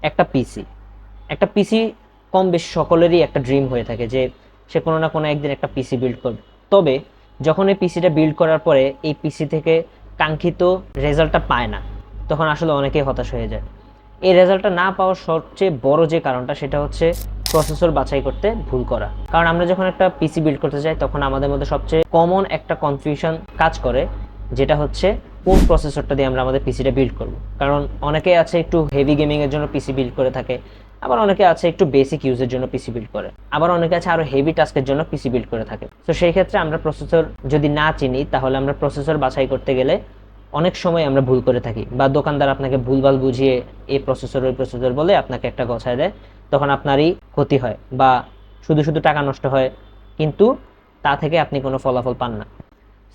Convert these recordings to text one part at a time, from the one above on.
একটা পিসি কম বেশি সকলেরই একটা ড্রিম হয়ে থাকে যে সে কোনো না কোনো একদিন একটা পিসি বিল্ড করবে। তবে যখন এই পিসিটা বিল্ড করার পরে এই পিসি থেকে কাঙ্ক্ষিত রেজাল্টটা পায় না, তখন আসলে অনেকেই হতাশ হয়ে যায়। এই রেজাল্টটা না পাওয়ার সবচেয়ে বড় যে কারণটা সেটা হচ্ছে প্রসেসর বাছাই করতে ভুল করা। কারণ আমরা যখন একটা পিসি বিল্ড করতে যাই তখন আমাদের মধ্যে সবচেয়ে কমন একটা কনফিউশন কাজ করে, যেটা হচ্ছে কোন প্রসেসরটা দিয়ে আমরা আমাদের পিসিটা বিল্ড করব। কারণ অনেকে আছে একটু হেভি গেমিংয়ের জন্য পিসি বিল্ড করে থাকে, আবার অনেকে আছে একটু বেসিক ইউজের জন্য পিসি বিল্ড করে, আবার অনেকে আছে আরও হেভি টাস্কের জন্য পিসি বিল্ড করে থাকে। তো সেই ক্ষেত্রে আমরা প্রসেসর যদি না চিনি তাহলে আমরা প্রসেসর বাছাই করতে গেলে অনেক সময় আমরা ভুল করে থাকি, বা দোকানদার আপনাকে ভুলভাল বুঝিয়ে এই প্রসেসর ওই প্রসেসর বলে আপনাকে একটা গছায় দেয়, তখন আপনারই ক্ষতি হয় বা শুধু শুধু টাকা নষ্ট হয়, কিন্তু তা থেকে আপনি কোনো ফলাফল পান না।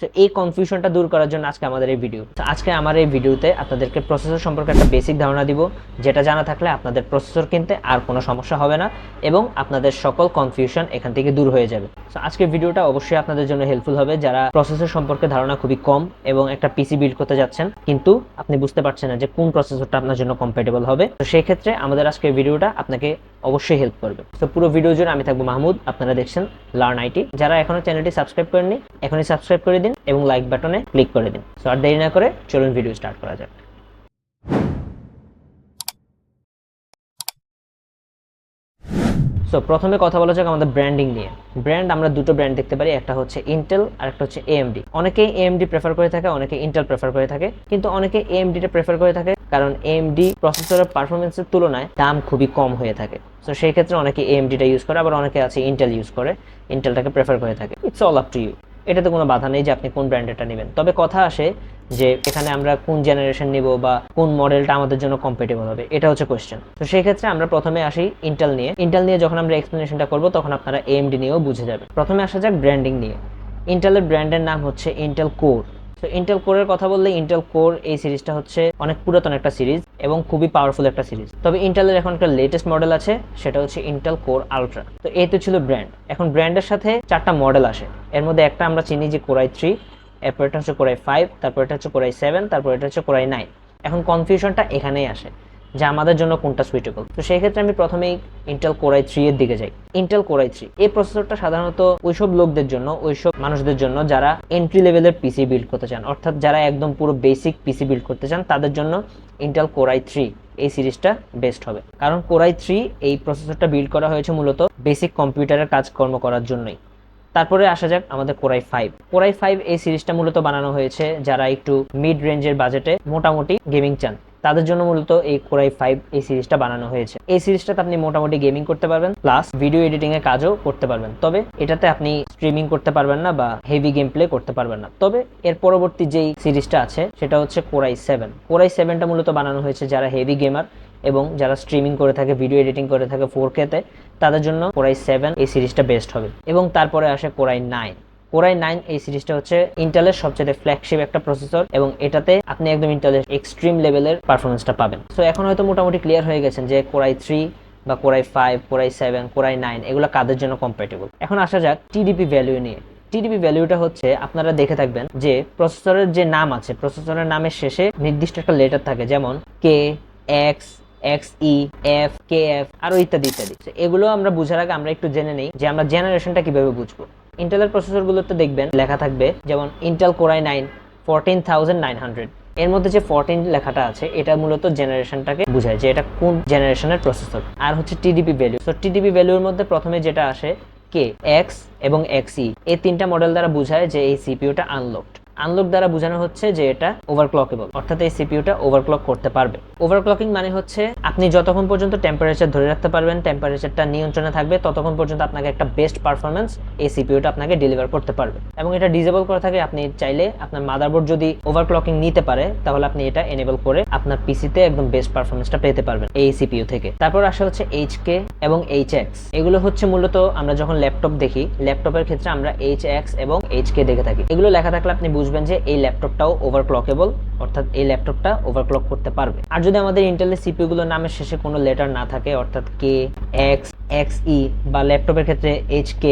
সো এই কনফিউশনটা দূর করার জন্য আজকে আমাদের এই ভিডিও। তো আজকে আমার এই ভিডিওতে আপনাদেরকে প্রসেসর সম্পর্কে একটা বেসিক ধারণা দিব, যেটা জানা থাকলে আপনাদের প্রসেসর কিনতে আর কোনো সমস্যা হবে না এবং আপনাদের সকল কনফিউশন এখান থেকে দূর হয়ে যাবে। সো আজকের ভিডিওটা অবশ্যই আপনাদের জন্য হেল্পফুল হবে যারা প্রসেসর সম্পর্কে ধারণা খুবই কম এবং একটা পিসি বিল্ড করতে যাচ্ছেন কিন্তু আপনি বুঝতে পারছেন না যে কোন প্রসেসরটা আপনার জন্য কম্প্যাটেবল হবে। তো সেই ক্ষেত্রে আমাদের আজকের ভিডিওটা আপনাকে অবশ্যই হেল্প করবে। তো পুরো ভিডিও জুড়ে আমি থাকবো মাহমুদ, আপনারা দেখছেন লার্ন আইটি। যারা এখনো চ্যানেলটি সাবস্ক্রাইব করেননি এখনই সাবস্ক্রাইব করে দিন এবং লাইক বাটনে ক্লিক করে দিন। সো আর দেরি না করে চলুন ভিডিও স্টার্ট করা যাক। সো প্রথমে কথা বলা যাক আমাদের ব্র্যান্ডিং নিয়ে। ব্র্যান্ড আমরা দুটো ব্র্যান্ড দেখতে পারি, একটা হচ্ছে ইন্টেল আর একটা হচ্ছে এএমডি। অনেকে এএমডি প্রেফার করে থাকে, অনেকে ইন্টেল প্রেফার করে থাকে, কিন্তু অনেকে এএমডিটা প্রেফার করে থাকে কারণ এএমডি প্রসেসরের পারফরমেন্সের তুলনায় দাম খুবই কম হয়ে থাকে। সো সেই ক্ষেত্রে অনেকে এএমডিটা ইউজ করে, আবার অনেকে আছে ইন্টেল ইউজ করে, ইন্টেলটাকে প্রেফার করে থাকে। It's all up to you, এটাতে কোনো বাধা নেই যে আপনি কোন ব্র্যান্ডেরটা নেবেন। তবে কথা আসে যে এখানে আমরা কোন জেনারেশন নিব বা কোন মডেলটা আমাদের জন্য কম্পেটেবল হবে, এটা হচ্ছে কোয়েশ্চেন। তো সেই ক্ষেত্রে আমরা প্রথমে আসি ইন্টেল নিয়ে যখন আমরা এক্সপ্লেনেশনটা করব তখন আপনারা এএমডি নিয়েও বুঝে যাবেন। প্রথমে আসা যাক ব্র্যান্ডিং নিয়ে। ইন্টেলের ব্র্যান্ডের নাম হচ্ছে ইন্টেল কোর। তো ইন্টেল কোরের কথা বললে ইন্টেল কোর এই সিরিজটা হচ্ছে অনেক পুরাতন একটা সিরিজ এবং খুবই পাওয়ারফুল একটা সিরিজ। তবে ইন্টেলের এখন একটা লেটেস্ট মডেল আছে, সেটা হচ্ছে ইন্টেল কোর আলট্রা। তো এই তো ছিল ব্র্যান্ড। এখন ব্র্যান্ডের সাথে 4টা মডেল আসে, এর মধ্যে একটা আমরা চিনি যে কোর i3, এরপর এটা হচ্ছে কোর i5, তারপর এটা হচ্ছে কোর i7, তারপর এটা হচ্ছে কোর i9। এখন কনফিউশনটা এখানেই আসে যে আমাদের জন্য কোনটা সুইটেবল। তো সেই ক্ষেত্রে আমি প্রথমেই ইন্টেল কোর i3 এর দিকে যাই। ইন্টেল কোর i3 এই প্রসেসরটা সাধারণত ওইসব লোকদের জন্য, ওইসব মানুষদের জন্য যারা এন্ট্রি লেভেলের পিসি বিল্ড করতে চান, অর্থাৎ যারা একদম পুরো বেসিক পিসি বিল্ড করতে চান, তাদের জন্য ইন্টেল কোর i3 এই সিরিজটা বেস্ট হবে। কারণ কোর i3 এই প্রসেসরটা বিল্ড করা হয়েছে মূলত বেসিক কম্পিউটারের কাজকর্ম করার জন্যই। তারপরে আসা যাক আমাদের কোর i5। কোর i5 এই সিরিজটা মূলত বানানো হয়েছে যারা একটু মিড রেঞ্জের বাজেটে মোটামুটি গেমিং চান, তাদের জন্য মূলত এই কোর i5 এই সিরিজটা বানানো হয়েছে। এই সিরিজটাতে আপনি মোটামুটি গেমিং করতে পারবেন, প্লাস ভিডিও এডিটিং এর কাজও করতে পারবেন। তবে এটাতে আপনি স্ট্রিমিং করতে পারবেন না বা হেভি গেম প্লে করতে পারবেন না। তবে এর পরবর্তী যেই সিরিজটা আছে সেটা হচ্ছে কোর i7। কোর i7টা মূলত বানানো হয়েছে যারা হেভি গেমার এবং যারা স্ট্রিমিং করে থাকে, ভিডিও এডিটিং করে থাকে 4K তে, তাদের জন্য কোর i7 এই সিরিজটা বেস্ট হবে। এবং তারপরে আসে কোর i9। কোর i9 এই সিরিজটা হচ্ছে ইন্টেলের সবচেয়ে ফ্ল্যাগশিপ একটা প্রসেসর এবং এটাতে আপনি একদম ইন্টেলের এক্সট্রিম লেভেলের পারফরমেন্সটা পাবেন। সো এখন হয়তো মোটামুটি ক্লিয়ার হয়ে গেছেন যে কোর i3 বা core i5, core i7, core i9 এগুলো কাদের জন্য কম্প্যাটেবল। এখন আসা যাক টিডিপি ভ্যালু নিয়ে। টিডিপি ভ্যালুটা হচ্ছে আপনারা দেখে থাকবেন যে প্রসেসরের যে নাম আছে, প্রসেসরের নামের শেষে নির্দিষ্ট একটা লেটার থাকে, যেমন কে, এক্স, XE, F, KF আরো ইত্যাদি ইত্যাদি। এগুলো আমরা বুঝার আগে আমরা একটু জেনে নেই যে আমরা জেনারেশনটা কিভাবে বুঝবো। ইন্টেলের প্রসেসরগুলোতে দেখবেন লেখা থাকবে যেমন ইন্টেল কোর i9 14900। এর মধ্যে যে 14 লেখাটা আছে এটা মূলত জেনারেশনটাকে বোঝায় যে এটা কোন জেনারেশনের প্রসেসর। আর হচ্ছে টিডিপি ভ্যালু। তো টিডিপি ভ্যালুর মধ্যে প্রথমে যেটা আসে কে, এক্স এবং XE, এই তিনটা মডেল দ্বারা বোঝায় যে এই সিপিইউটা আনলকড। আনলক দ্বারা বোঝানো হচ্ছে যে এটা ওভারক্লকেবল, অর্থাৎ এই সিপিইউটা ওভারক্লক করতে পারবে। ওভারক্লকিং মানে হচ্ছে আপনি যতক্ষণ পর্যন্ত টেম্পারেচার ধরে রাখতে পারবেন, টেম্পারেচারটা নিয়ন্ত্রণে থাকবে, ততক্ষণ পর্যন্ত আপনাকে একটা বেস্ট পারফরমেন্স এই সিপিইউটা আপনাকে ডেলিভার করতে পারবে। এবং এটা ডিসেবল করা থাকে, আপনি চাইলে আপনার মাদারবোর্ড যদি ওভারক্লকিং নিতে পারে তাহলে আপনি এটা এনেবল করে আপনার পিসিতে একদম বেস্ট পারফরমেন্সটা পেতে পারবেন এই সিপিইউ থেকে। তারপর আসা হচ্ছে এইচকে এবং এইচএক্স। এগুলো হচ্ছে মূলত আমরা যখন ল্যাপটপ দেখি, ল্যাপটপের ক্ষেত্রে আমরা এইচএক্স এবং এইচকে দেখে থাকি। এগুলো লেখা থাকলে আপনি বুঝবেন যে এই ল্যাপটপটাও ওভারক্লকেবল, অর্থাৎ এই ল্যাপটপটা ওভারক্লক করতে পারবে। আর যদি আমাদের ইন্টেলের সিপিইউ গুলোর নামের শেষে কোনো লেটার না থাকে, অর্থাৎ কে, এক্স, XE বা ল্যাপটপের ক্ষেত্রে HK,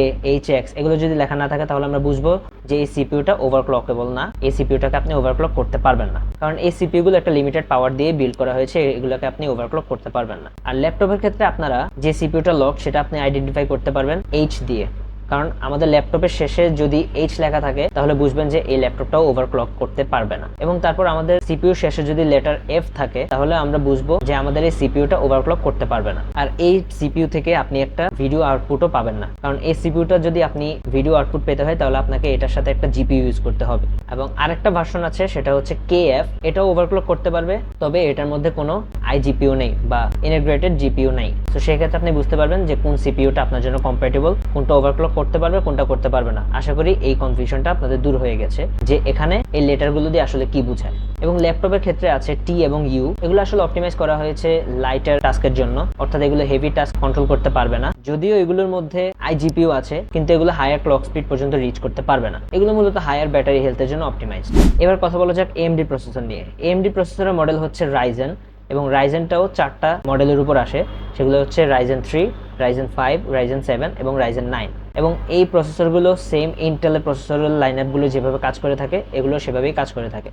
HX এগুলো যদি লেখা না থাকে তাহলে আমরা বুঝবো যে এই সিপিইউটা ওভারক্লকেবল না, এই সিপিইউটাকে আপনি ওভারক্লক করতে পারবেন না, কারণ এই সিপিইউ গুলো একটা লিমিটেড পাওয়ার দিয়ে বিল্ড করা হয়েছে, এগুলোকে আপনি ওভারক্লক করতে পারবেন না। আর ল্যাপটপের ক্ষেত্রে আপনারা যে সিপিইউটা লক সেটা আপনি আইডেন্টিফাই করতে পারবেন এইচ দিয়ে, কারণ আমাদের ল্যাপটপের শেষে যদি এইচ লেখা থাকে তাহলে বুঝবেন যে এই ল্যাপটপটাও ওভারক্লক করতে পারবে না। এবং তারপর আমাদের সিপিইউ শেষে যদি লেটার এফ থাকে তাহলে আমরা বুঝবো যে আমাদের এই সিপিইউটা ওভারক্লক করতে পারবে না। আর এই সিপিইউ থেকে আপনি একটা ভিডিও আউটপুটও পাবেন না, কারণ এই সিপিইউটা যদি আপনি ভিডিও আউটপুট পেতে হয় তাহলে আপনাকে এটার সাথে একটা জিপিইউ ইউজ করতে হবে। এবং আরেকটা ভার্সন আছে সেটা হচ্ছে কেএফ, এটাও ওভারক্লক করতে পারবে, তবে এটার মধ্যে কোনো আইজিপিইউ নেই বা ইন্টিগ্রেটেড জিপিইউ নেই। তো সেই ক্ষেত্রে আপনি বুঝতে পারবেন যে কোন সিপিইউটা আপনার জন্য কম্প্যাটেবল, কোনটা ওভারক্লক করতে পারবে, কোনটা করতে পারবে না। আশা করি এই কনফিউশনটা আপনাদের দূর হয়ে গেছে যে এখানে এই লেটারগুলো দিয়ে আসলে কি বোঝায়। এবং ল্যাপটপের ক্ষেত্রে আছে টি এবং ইউ, এগুলো আসলে অপটিমাইজ করা হয়েছে লাইটার টাস্কের জন্য, অর্থাৎ এগুলো হেভি টাস্ক কন্ট্রোল করতে পারবে না। যদিও এগুলোর মধ্যে আইজিপিইউ আছে কিন্তু এগুলো হায়ার ক্লক স্পিড পর্যন্ত রিচ করতে পারবে না, এগুলো মূলত হায়ার ব্যাটারি হেলথের জন্য অপটিমাইজড। এবার কথা বলা যাক এএমডি প্রসেসর নিয়ে। এএমডি প্রসেসরের মডেল হচ্ছে রাইজেন, এবং রাইজেনটাও 4টা মডেলের উপর আসে, সেগুলো হচ্ছে রাইজেন 3, রাইজেন 5, রাইজেন 7 এবং রাইজেন 9। এবং এই প্রসেসরগুলো সেম ইন্টেলের প্রসেসরের লাইনআপগুলো যেভাবে কাজ করে থাকে এগুলো সেভাবেই কাজ করে থাকে।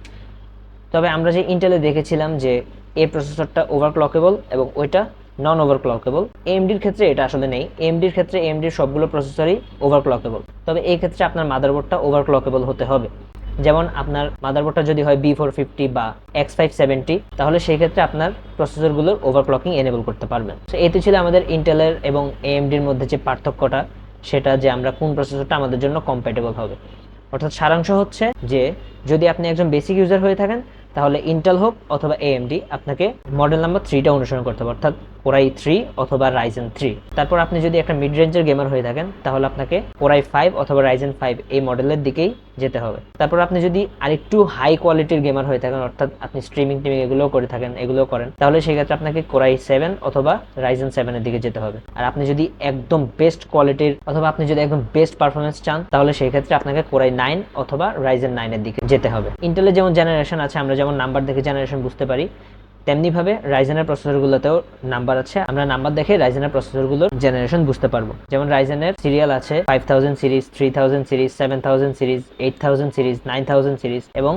তবে আমরা যে ইন্টেলে দেখেছিলাম যে এই প্রসেসরটা ওভারক্লকেবল এবং ওইটা নন ওভারক্লকেবল, এএমডির ক্ষেত্রে এটা আসলে নেই। এএমডির ক্ষেত্রে এএমডির সবগুলো প্রসেসরই ওভারক্লকেবল, তবে এই ক্ষেত্রে আপনার মাদারবোর্ডটা ওভারক্লকেবল হতে হবে। যেমন আপনার মাদারবোর্ডটা যদি হয় B450 বা X570 তাহলে সেই ক্ষেত্রে আপনার প্রসেসরগুলোর ওভারক্লকিং এনেবল করতে পারবেন। তো এতে ছিল আমাদের ইন্টেলের এবং এএমডির মধ্যে যে পার্থক্যটা, সেটা যে আমরা কোন প্রসেসরটা আমাদের জন্য কম্প্যাটেবল হবে। অর্থাৎ সারাংশ হচ্ছে যে যদি আপনি একজন বেসিক ইউজার হয়ে থাকেন তাহলে ইন্টেল হোক অথবা এএমডি আপনাকে মডেল নাম্বার 3টা অনুসরণ করতে হবে, অর্থাৎ কোরাই 3 অথবা রাইজেন 3। তারপর আপনি যদি একটা মিড রেঞ্জের গেমার হয়ে থাকেন তাহলে আপনাকে কোরাই 5 অথবা রাইজেন 5 এই মডেলের দিকেই যেতে হবে। তারপর আপনি যদি আরেকটু হাই কোয়ালিটির গেমার হয়ে থাকেন, অর্থাৎ আপনি স্ট্রিমিং টিমিং এগুলোও করে থাকেন, এগুলো করেন, তাহলে সেই ক্ষেত্রে আপনাকে কোরাই 7 অথবা রাইজেন 7 এর দিকে যেতে হবে। আর আপনি যদি একদম বেস্ট কোয়ালিটির অথবা আপনি যদি একদম বেস্ট পারফরমেন্স চান তাহলে সেই ক্ষেত্রে আপনাকে কোরাই 9 অথবা রাইজেন 9 এর দিকে যেতে হবে। ইন্টেলের যেমন জেনারেশন আছে, আমরা যেমন নাম্বার দেখে জেনারেশন বুঝতে পারি, তেমনিভাবে রাইজেনের প্রসেসরগুলোতেও নাম্বার আছে, আমরা নাম্বার দেখে রাইজেনের প্রসেসরগুলোর জেনারেশন বুঝতে পারবো। যেমন রাইজেনের সিরিয়াল আছে 5000 series, 3000 series, 7000 series, 8000 series, 9000 series, এবং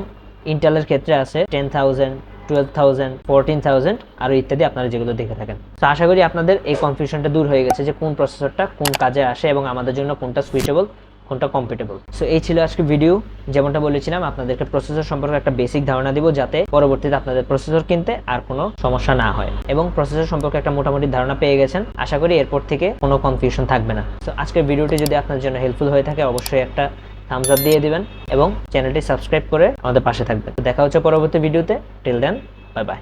ইন্টেলের ক্ষেত্রে আছে 10000, 12000, 14000 আরও ইত্যাদি আপনারা যেগুলো দেখে থাকেন। তো আশা করি আপনাদের এই কনফিউশনটা দূর হয়ে গেছে যে কোন প্রসেসরটা কোন কাজে আসে এবং আমাদের জন্য কোনটা সুইটেবল, কোনটা কম্পিটেবল। সো এই ছিল আজকে ভিডিও। যেমনটা বলেছিলাম আপনাদেরকে প্রসেসর সম্পর্কে একটা বেসিক ধারণা দিব যাতে পরবর্তীতে আপনাদের প্রসেসর কিনতে আর কোনো সমস্যা না হয়, এবং প্রসেসর সম্পর্কে একটা মোটামুটি ধারণা পেয়ে গেছেন। আশা করি এরপর থেকে কোনো কনফিউশন থাকবে না। সো আজকের ভিডিওটি যদি আপনার জন্য হেল্পফুল হয়ে থাকে অবশ্যই একটা থামস আপ দিয়ে দিবেন এবং চ্যানেলটি সাবস্ক্রাইব করে আমাদের পাশে থাকবেন। দেখা হচ্ছে পরবর্তী ভিডিওতে। Till then, bye by.